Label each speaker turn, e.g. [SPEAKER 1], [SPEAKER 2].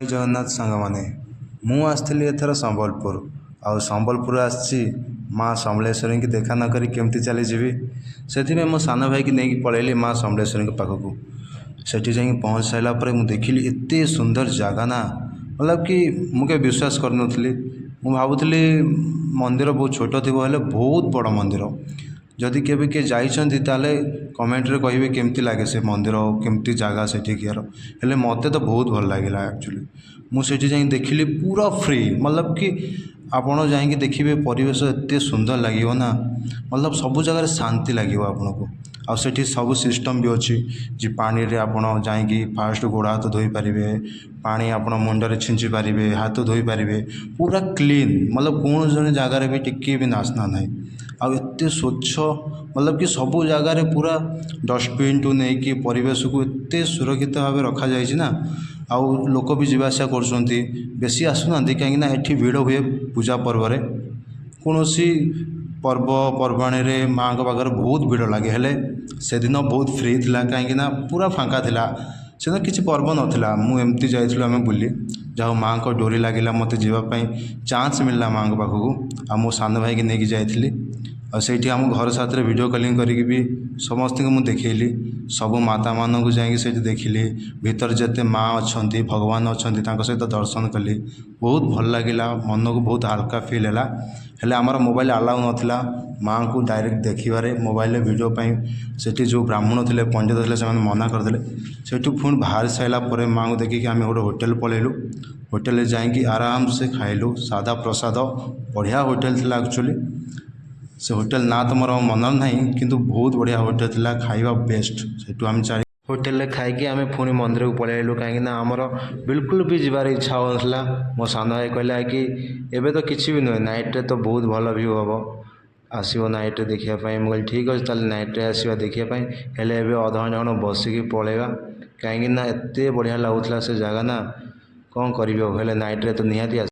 [SPEAKER 1] जय जगन्नाथ सांग मैंने मुझे एथर संबलपुर आउ संबलपुर आसी माँ समलेश्वरी की देखा न करी केमती चली जीवी से मो सान भाई की नहीं पलैली माँ समलेश्वरी पाखक सेठी जा पहुँच सारा पर मुझे देखिली एत सुंदर जगह ना मतलब कि मुझे विश्वास करूनी भावुली मंदिर बहुत छोट थी बहुत बड़ मंदिर जदि केवे किए जाइछन्ति ताले कमेंट रे कहिबे केमती लागे से मंदिर केमती जगह सेठी कियार हेले मते तो बहुत भल लागिला एक्चुअली मु सेठी जाई देखिली पूरा फ्री मतलब कि आपण जाई देखिबे परिवेश एते सुंदर लागिवो ना मतलब सब जगह शांति लागिवो आपनको आ सेठी सब सिस्टम भी अच्छी जी पानी रे आपण जाई फास्ट गोड़ हाथ धोई पारिबे पानी आपण मुंडरे छिंची पारिबे हाथ धोई पारिबे पूरा क्लीन मतलब कौन जने जगार भी टिके भी नासना नहीं आ एते स्वच्छ मतलब कि सबू जगार पूरा डस्टबिन टू नहीं कि परिवेश को एते सुरक्षित भाव रखा जाइए ना आउ लोक भी जीवासा कर बेसी आसुना कहीं एठी भिड़ हुए पूजा पर्व कौन पर्व पर्वाणी रे माँ पाखे बहुत भिड़ लगे हेले से दिन बहुत फ्री थिला कहीं पूरा फांका थिला से दिन किसी पर्व नाला मुझे जाइलु आम बुली जहाँ माँ को डोरी लगिला मत जावाई चान्स मिलला माँ पाखक आ मो सान भाई की नहीं जाइली आठी आम घर साथ वीडियो कॉलिंग करके भी समस्त को देखली सब माता मान को जाकि देखिली भीतर जिते माँ अच्छा भगवान अच्छा सहित दर्शन कली बहुत भल लगिला मन को बहुत हल्का फिल है हेले आमर मोबाइल अलाउ नाला माँ को डायरेक्ट देखिबारे मोबाइल वीडियो से जो ब्राह्मण थे पंडित थे मना करदे से पुणी बाहर सारापर माँ को देखिए आम गोटे होटेल पलैलु होटेल जाकि आराम से खाइलु सादा प्रसाद बढ़िया होटेल थी एक्चुअली से होटेल ना तो मोर मन ना कि बहुत बढ़िया होटेल थी खाଇବା बेस्ट से आम चार होटेल खाई आम पुणी मंदिर को पलैलु कहीं आमर बिल्कुल भी जीवार इच्छा होता मो सान भाई कहला कि एबे तो किसी भी नुहे नाइट रे तो बहुत भल व्यू हम आसो नाइट रे देखापी मुझे ठीक अच्छे ताल नाइट रे आसवा देखापी हेले अधे घंटा खंड बसिकी पलैया कहीं एत बढ़िया लगुला से जगह ना कौन करें नाइट रे तो निहाती